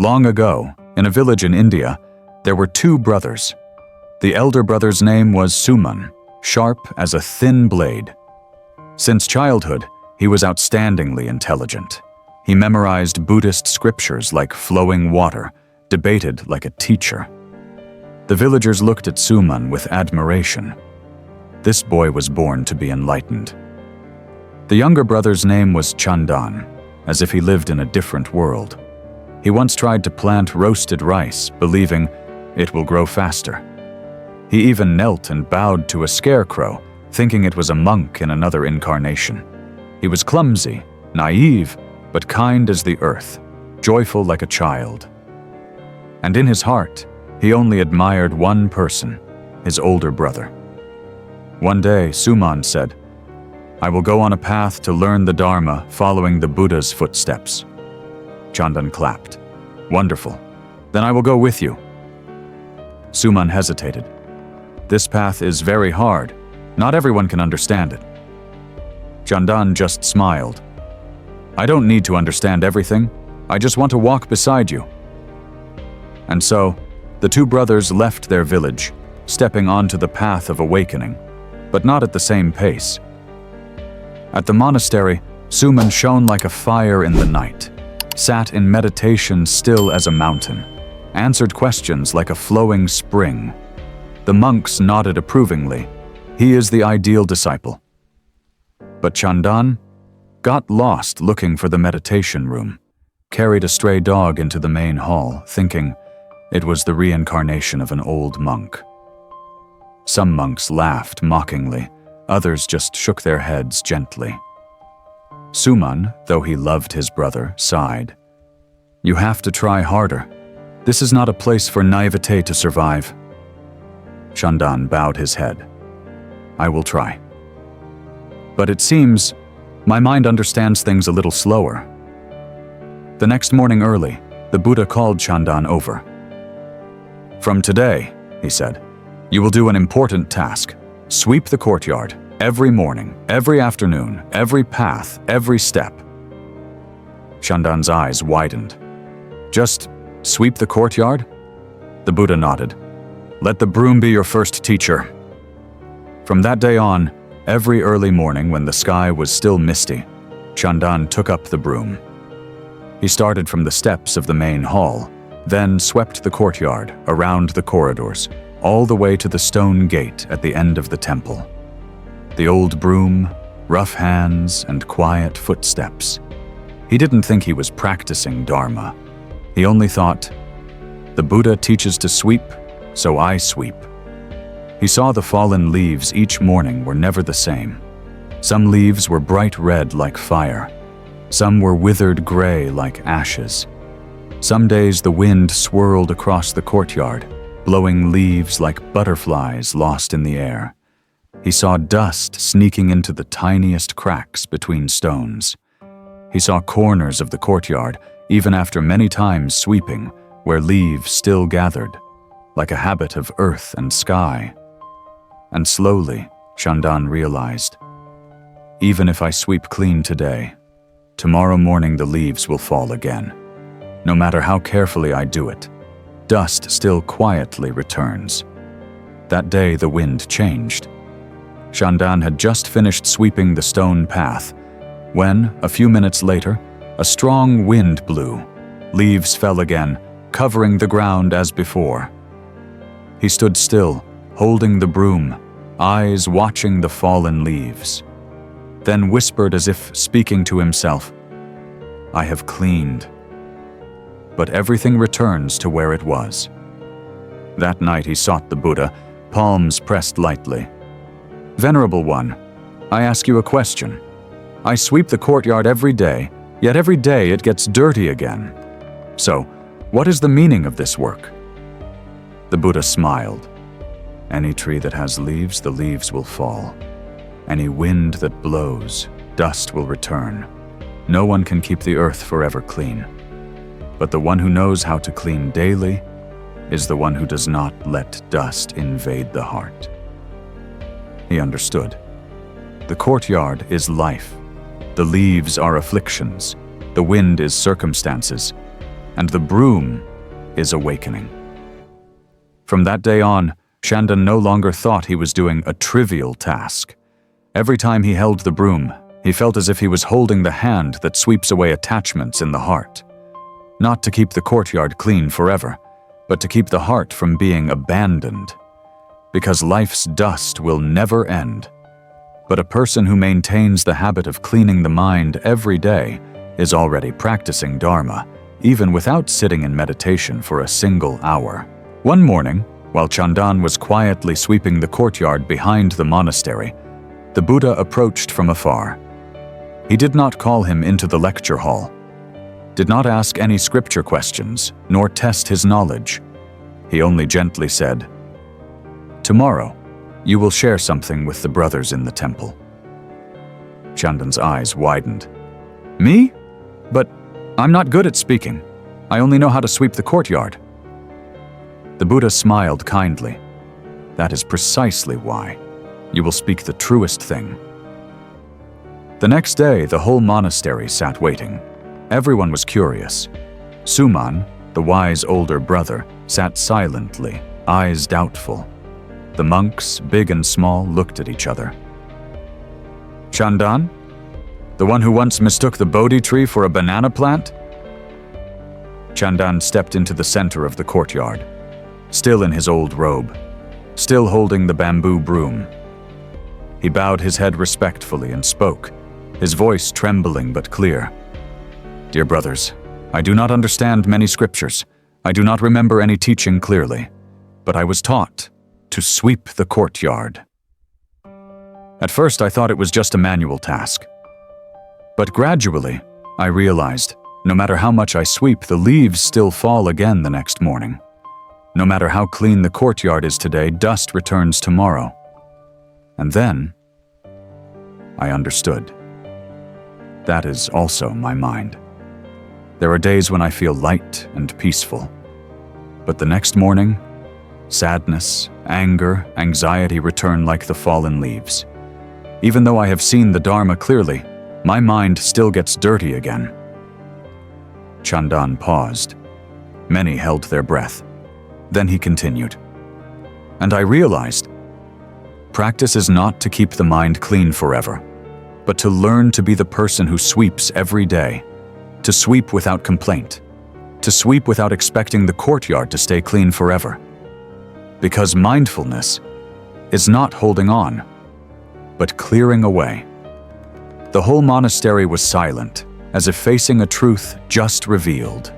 Long ago, in a village in India, there were two brothers. The elder brother's name was Suman, sharp as a thin blade. Since childhood, he was outstandingly intelligent. He memorized Buddhist scriptures like flowing water, debated like a teacher. The villagers looked at Suman with admiration. This boy was born to be enlightened. The younger brother's name was Chandan, as if he lived in a different world. He once tried to plant roasted rice, believing it will grow faster. He even knelt and bowed to a scarecrow, thinking it was a monk in another incarnation. He was clumsy, naive, but kind as the earth, joyful like a child. And in his heart, he only admired one person, his older brother. One day, Suman said, "I will go on a path to learn the Dharma following the Buddha's footsteps." Chandan clapped. "Wonderful. Then I will go with you." Suman hesitated. "This path is very hard. Not everyone can understand it." Chandan just smiled. "I don't need to understand everything. I just want to walk beside you." And so, the two brothers left their village, stepping onto the path of awakening, but not at the same pace. At the monastery, Suman shone like a fire in the night, sat in meditation still as a mountain, answered questions like a flowing spring. The monks nodded approvingly. He is the ideal disciple. But Chandan got lost looking for the meditation room, carried a stray dog into the main hall, thinking it was the reincarnation of an old monk. Some monks laughed mockingly, others just shook their heads gently. Suman, though he loved his brother, sighed. "You have to try harder. This is not a place for naivete to survive." Chandan bowed his head. "I will try. But it seems my mind understands things a little slower." The next morning early, the Buddha called Chandan over. "From today," he said, "you will do an important task. Sweep the courtyard, every morning, every afternoon, every path, every step." Chandan's eyes widened. "Just sweep the courtyard?" The Buddha nodded. "Let the broom be your first teacher." From that day on, every early morning when the sky was still misty, Chandan took up the broom. He started from the steps of the main hall, then swept the courtyard, around the corridors, all the way to the stone gate at the end of the temple. The old broom, rough hands, and quiet footsteps. He didn't think he was practicing Dharma. He only thought, "The Buddha teaches to sweep, so I sweep." He saw the fallen leaves each morning were never the same. Some leaves were bright red like fire. Some were withered gray like ashes. Some days the wind swirled across the courtyard, blowing leaves like butterflies lost in the air. He saw dust sneaking into the tiniest cracks between stones. He saw corners of the courtyard, even after many times sweeping, where leaves still gathered, like a habit of earth and sky. And slowly, Chandan realized, even if I sweep clean today, tomorrow morning the leaves will fall again. No matter how carefully I do it, dust still quietly returns. That day the wind changed. Chandan had just finished sweeping the stone path, when, a few minutes later, a strong wind blew. Leaves fell again, covering the ground as before. He stood still, holding the broom, eyes watching the fallen leaves. Then whispered as if speaking to himself, "I have cleaned." But everything returns to where it was. That night he sought the Buddha, palms pressed lightly. "Venerable One, I ask you a question. I sweep the courtyard every day, yet every day it gets dirty again. So, what is the meaning of this work?" The Buddha smiled. "Any tree that has leaves, the leaves will fall. Any wind that blows, dust will return. No one can keep the earth forever clean. But the one who knows how to clean daily is the one who does not let dust invade the heart." He understood. The courtyard is life. The leaves are afflictions. The wind is circumstances. and the broom is awakening. From that day on, Chandan no longer thought he was doing a trivial task. Every time he held the broom, he felt as if he was holding the hand that sweeps away attachments in the heart. Not to keep the courtyard clean forever, but to keep the heart from being abandoned. Because life's dust will never end. But a person who maintains the habit of cleaning the mind every day is already practicing Dharma, even without sitting in meditation for a single hour. One morning, while Chandan was quietly sweeping the courtyard behind the monastery, the Buddha approached from afar. He did not call him into the lecture hall, did not ask any scripture questions, nor test his knowledge. He only gently said, "Tomorrow, you will share something with the brothers in the temple." Chandan's eyes widened. "Me? But I'm not good at speaking. I only know how to sweep the courtyard." The Buddha smiled kindly. "That is precisely why. You will speak the truest thing." The next day, the whole monastery sat waiting. Everyone was curious. Suman, the wise older brother, sat silently, eyes doubtful. The monks, big and small, looked at each other. "Chandan? The one who once mistook the Bodhi tree for a banana plant?" Chandan stepped into the center of the courtyard, still in his old robe, still holding the bamboo broom. He bowed his head respectfully and spoke, his voice trembling but clear. "Dear brothers, I do not understand many scriptures. I do not remember any teaching clearly, but I was taught to sweep the courtyard. At first I thought it was just a manual task. But gradually, I realized, no matter how much I sweep, the leaves still fall again the next morning. No matter how clean the courtyard is today, dust returns tomorrow. And then, I understood. That is also my mind. There are days when I feel light and peaceful. But the next morning, sadness, anger, anxiety return like the fallen leaves. Even though I have seen the Dharma clearly, my mind still gets dirty again." Chandan paused. Many held their breath. Then he continued. "And I realized, practice is not to keep the mind clean forever, but to learn to be the person who sweeps every day, to sweep without complaint, to sweep without expecting the courtyard to stay clean forever. Because mindfulness is not holding on, but clearing away." The whole monastery was silent, as if facing a truth just revealed.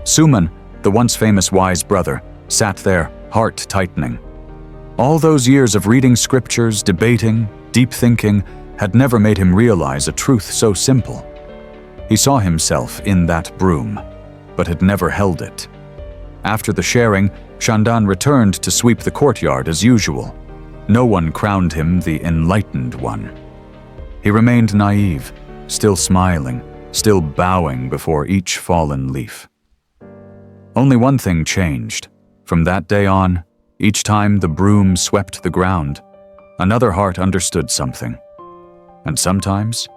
Suman, the once famous wise brother, sat there, heart tightening. All those years of reading scriptures, debating, deep thinking, had never made him realize a truth so simple. He saw himself in that broom, but had never held it. After the sharing, Chandan returned to sweep the courtyard as usual. No one crowned him the enlightened one. He remained naive, still smiling, still bowing before each fallen leaf. Only one thing changed. From that day on, each time the broom swept the ground, another heart understood something. And sometimes,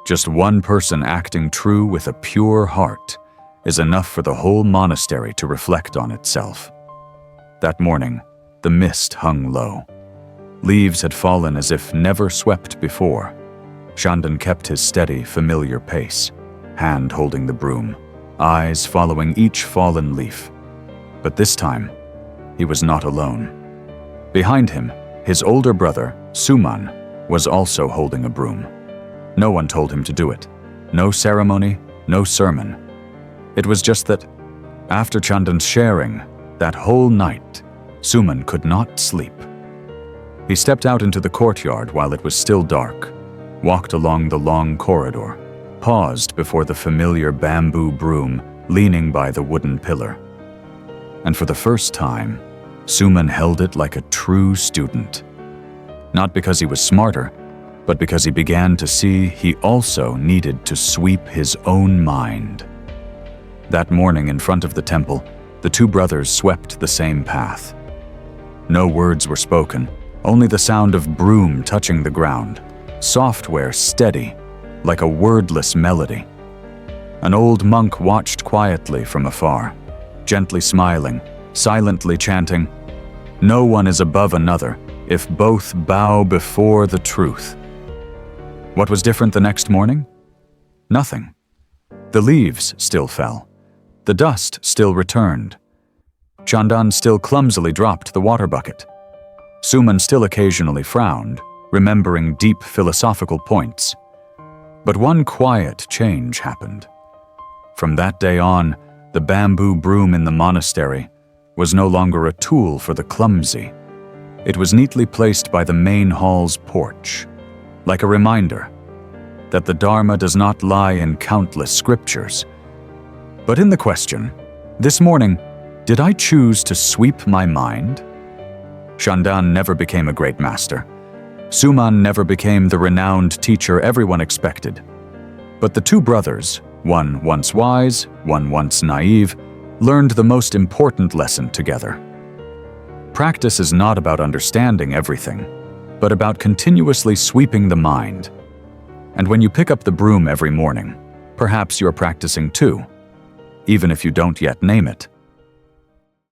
just one person acting true with a pure heart is enough for the whole monastery to reflect on itself. That morning, the mist hung low. Leaves had fallen as if never swept before. Chandan kept his steady, familiar pace, hand holding the broom, eyes following each fallen leaf. But this time, he was not alone. Behind him, his older brother, Suman, was also holding a broom. No one told him to do it. No ceremony, no sermon. It was just that, after Chandan's sharing, that whole night, Suman could not sleep. He stepped out into the courtyard while it was still dark, walked along the long corridor, paused before the familiar bamboo broom leaning by the wooden pillar. And for the first time, Suman held it like a true student. Not because he was smarter, but because he began to see he also needed to sweep his own mind. That morning in front of the temple, the two brothers swept the same path. No words were spoken, only the sound of broom touching the ground, software steady, like a wordless melody. An old monk watched quietly from afar, gently smiling, silently chanting, "No one is above another if both bow before the truth." What was different the next morning? Nothing. The leaves still fell. The dust still returned. Chandan still clumsily dropped the water bucket. Suman still occasionally frowned, remembering deep philosophical points. But one quiet change happened. From that day on, the bamboo broom in the monastery was no longer a tool for the clumsy. It was neatly placed by the main hall's porch, like a reminder that the Dharma does not lie in countless scriptures, but in the question, this morning, did I choose to sweep my mind? Chandan never became a great master. Suman never became the renowned teacher everyone expected. But the two brothers, one once wise, one once naive, learned the most important lesson together. Practice is not about understanding everything, but about continuously sweeping the mind. And when you pick up the broom every morning, perhaps you're practicing too, even if you don't yet name it.